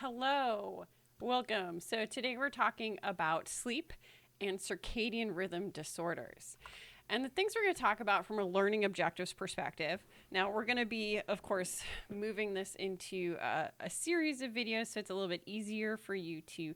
Hello, welcome. So, today we're talking about sleep and circadian rhythm disorders. And the things we're going to talk about from a learning objectives perspective. Now, we're going to be, of course, moving this into a series of videos so it's a little bit easier for you to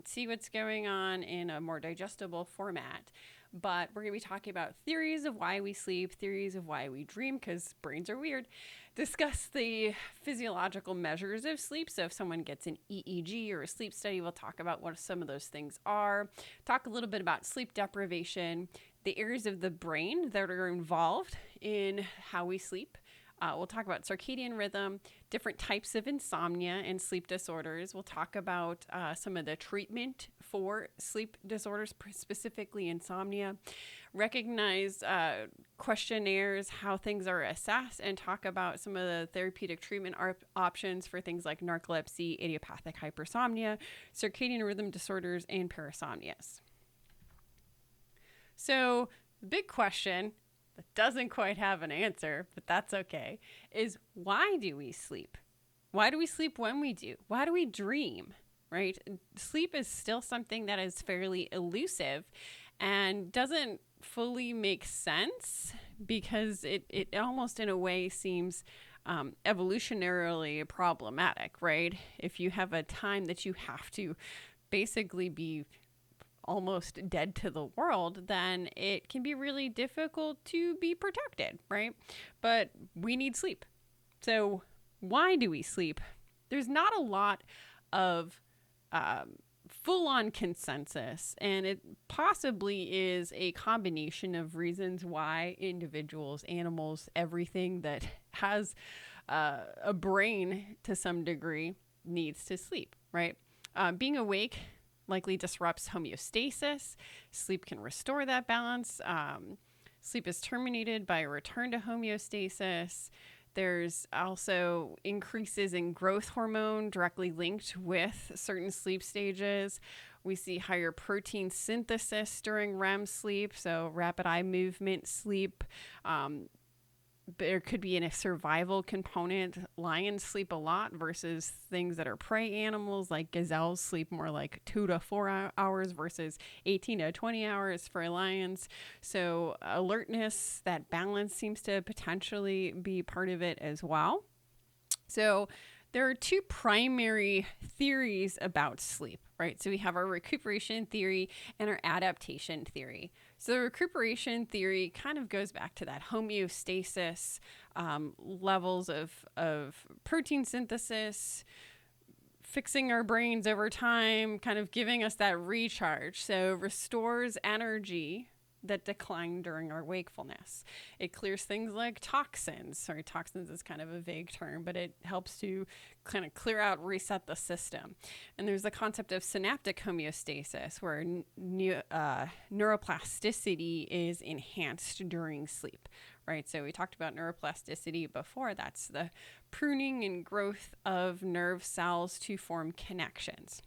see what's going on in a more digestible format. But we're going to be talking about theories of why we sleep, theories of why we dream, because brains are weird. Discuss the physiological measures of sleep. So if someone gets an EEG or a sleep study, we'll talk about what some of those things are. Talk a little bit about sleep deprivation, the areas of the brain that are involved in how we sleep. We'll talk about circadian rhythm, different types of insomnia and sleep disorders. We'll talk about some of the treatment for sleep disorders, specifically insomnia. Recognize questionnaires, how things are assessed, and talk about some of the therapeutic treatment options for things like narcolepsy, idiopathic hypersomnia, circadian rhythm disorders, and parasomnias. So, the big question that doesn't quite have an answer, but that's okay, is why do we sleep? Why do we sleep when we do? Why do we dream? Right? Sleep is still something that is fairly elusive and doesn't fully make sense because it almost in a way seems evolutionarily problematic, right? If you have a time that you have to basically be almost dead to the world, then it can be really difficult to be protected, right? But we need sleep. So, why do we sleep? There's not a lot of full on consensus, and it possibly is a combination of reasons why individuals, animals, everything that has a brain to some degree needs to sleep, right? Being awake likely disrupts homeostasis. Sleep can restore that balance. Sleep is terminated by a return to homeostasis. There's also increases in growth hormone directly linked with certain sleep stages. We see higher protein synthesis during REM sleep, so rapid eye movement sleep. There could be a survival component. Lions sleep a lot versus things that are prey animals like gazelles sleep more like 2 to 4 hours versus 18 to 20 hours for lions. So alertness, that balance seems to potentially be part of it as well. So there are two primary theories about sleep, right? So we have our recuperation theory and our adaptation theory. So the recuperation theory kind of goes back to that homeostasis, levels of protein synthesis, fixing our brains over time, kind of giving us that recharge. So restores energy that decline during our wakefulness. It clears things like toxins. Sorry, toxins is kind of a vague term, but it helps to kind of clear out, reset the system. And there's the concept of synaptic homeostasis, where neuroplasticity is enhanced during sleep, right? So we talked about neuroplasticity before. That's the pruning and growth of nerve cells to form connections.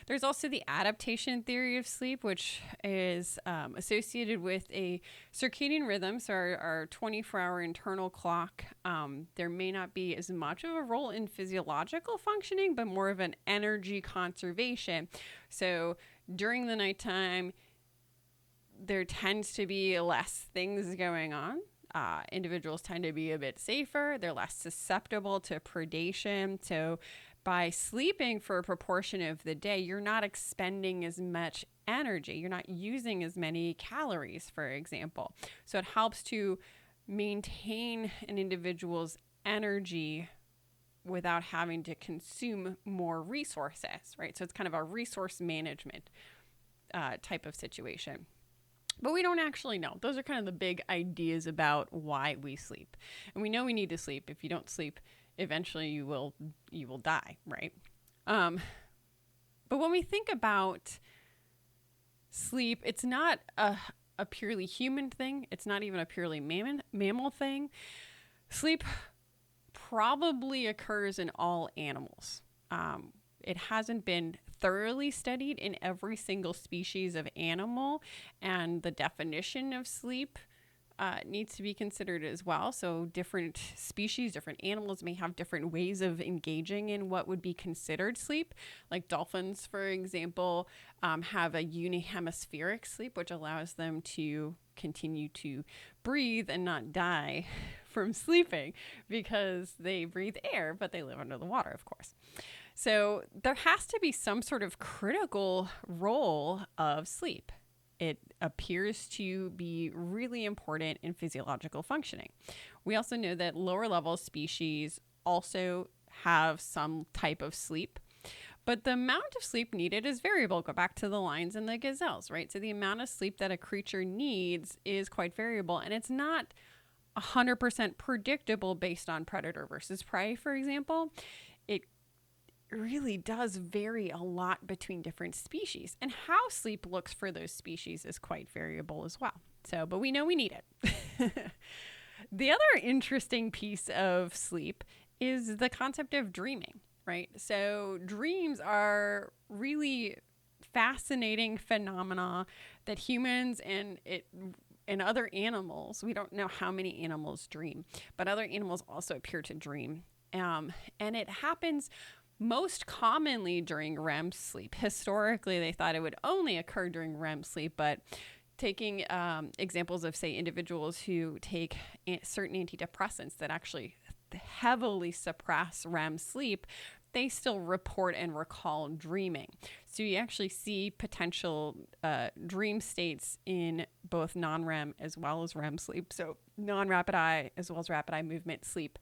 There's also the adaptation theory of sleep, which is associated with a circadian rhythm, so our 24-hour internal clock. There may not be as much of a role in physiological functioning, but more of an energy conservation. So during the nighttime, there tends to be less things going on. Individuals tend to be a bit safer. They're less susceptible to predation. So by sleeping for a proportion of the day, you're not expending as much energy. You're not using as many calories, for example. So it helps to maintain an individual's energy without having to consume more resources, right? So it's kind of a resource management type of situation. But we don't actually know. Those are kind of the big ideas about why we sleep. And we know we need to sleep. If you don't sleep, eventually you will die, right? But when we think about sleep, it's not a purely human thing. It's not even a purely mammal thing. Sleep probably occurs in all animals. It hasn't been thoroughly studied in every single species of animal, and the definition of sleep needs to be considered as well. So different species, different animals may have different ways of engaging in what would be considered sleep. Like dolphins, for example, have a unihemispheric sleep, which allows them to continue to breathe and not die from sleeping because they breathe air, but they live under the water, of course. So there has to be some sort of critical role of sleep. It appears to be really important in physiological functioning. We also know that lower level species also have some type of sleep, but the amount of sleep needed is variable. Go back to the lions and the gazelles, right? So the amount of sleep that a creature needs is quite variable, and it's not 100% predictable based on predator versus prey, for example. It really does vary a lot between different species, and how sleep looks for those species is quite variable as well. So, but we know we need it. The other interesting piece of sleep is the concept of dreaming, right? So dreams are really fascinating phenomena that humans and other animals, we don't know how many animals dream, but other animals also appear to dream. And it happens most commonly during REM sleep. Historically, they thought it would only occur during REM sleep, but taking examples of, say, individuals who take certain antidepressants that actually heavily suppress REM sleep, they still report and recall dreaming. So you actually see potential dream states in both non-REM as well as REM sleep. So non-rapid eye as well as rapid eye movement sleep.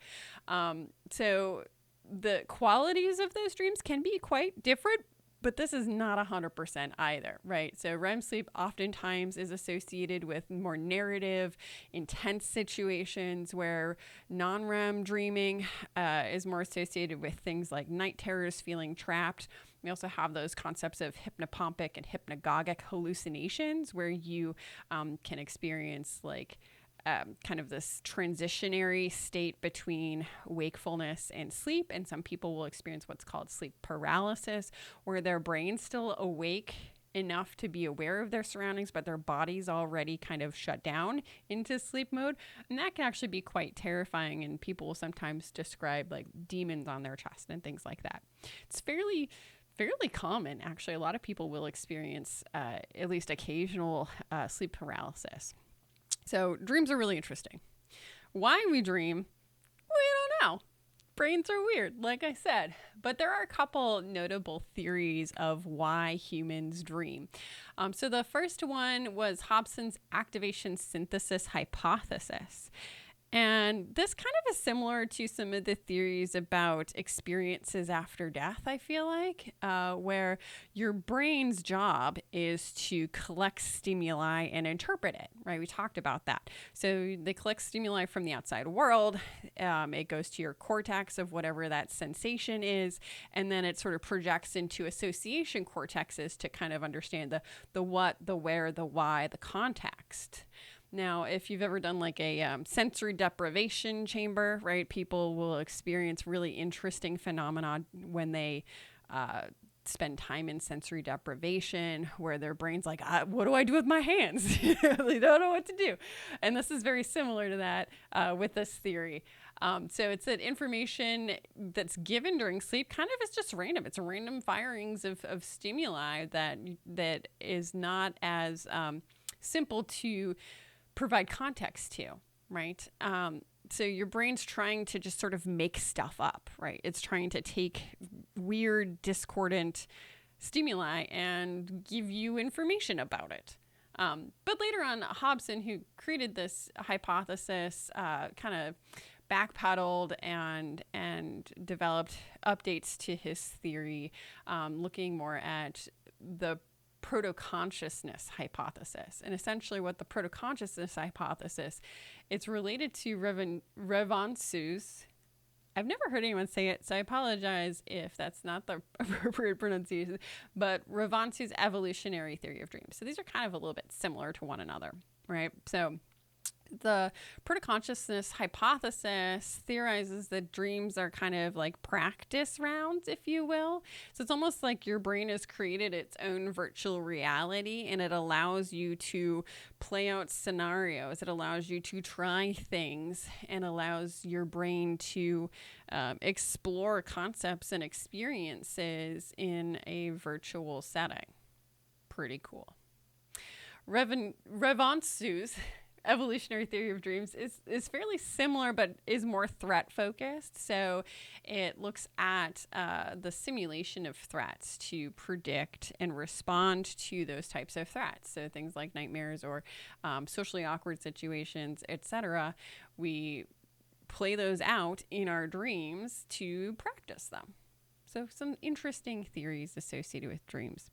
So the qualities of those dreams can be quite different, but this is not 100% either, right? So REM sleep oftentimes is associated with more narrative, intense situations, where non-REM dreaming is more associated with things like night terrors, feeling trapped. We also have those concepts of hypnopompic and hypnagogic hallucinations, where you can experience like kind of this transitionary state between wakefulness and sleep. And some people will experience what's called sleep paralysis, where their brain's still awake enough to be aware of their surroundings, but their body's already kind of shut down into sleep mode. And that can actually be quite terrifying. And people will sometimes describe like demons on their chest and things like that. It's fairly common, actually. A lot of people will experience at least occasional sleep paralysis. So dreams are really interesting. Why we dream, we don't know. Brains are weird, like I said. But there are a couple notable theories of why humans dream. So the first one was Hobson's activation synthesis hypothesis. And this kind of is similar to some of the theories about experiences after death, I feel like, where your brain's job is to collect stimuli and interpret it, right? We talked about that. So they collect stimuli from the outside world. It goes to your cortex of whatever that sensation is, and then it sort of projects into association cortexes to kind of understand the what, the where, the why, the context. Now, if you've ever done like a sensory deprivation chamber, right, people will experience really interesting phenomena when they spend time in sensory deprivation, where their brain's like, what do I do with my hands? They don't know what to do. And this is very similar to that with this theory. So it's that information that's given during sleep kind of is just random. It's random firings of stimuli that is not as simple to provide context to, right? So your brain's trying to just sort of make stuff up, right? It's trying to take weird, discordant stimuli and give you information about it. But later on, Hobson, who created this hypothesis, kind of backpedaled and developed updates to his theory, looking more at the proto-consciousness hypothesis. And essentially what the proto-consciousness hypothesis, it's related to Revonsu's, I've never heard anyone say it, so I apologize if that's not the appropriate pronunciation, but Revonsu's evolutionary theory of dreams. So these are kind of a little bit similar to one another, right? So The protoconsciousness hypothesis theorizes that dreams are kind of like practice rounds, if you will. So it's almost like your brain has created its own virtual reality, and it allows you to play out scenarios. It allows you to try things and allows your brain to explore concepts and experiences in a virtual setting. Pretty cool. Revansu's evolutionary theory of dreams is fairly similar, but is more threat focused. So it looks at the simulation of threats to predict and respond to those types of threats. So things like nightmares or socially awkward situations, etc. We play those out in our dreams to practice them. So some interesting theories associated with dreams.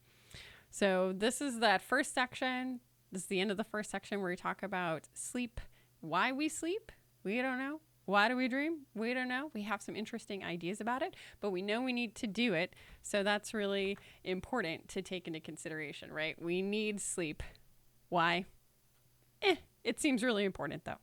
So this is that first section. This is the end of the first section where we talk about sleep. Why we sleep? We don't know. Why do we dream? We don't know. We have some interesting ideas about it, but we know we need to do it. So that's really important to take into consideration, right? We need sleep. Why? It seems really important though.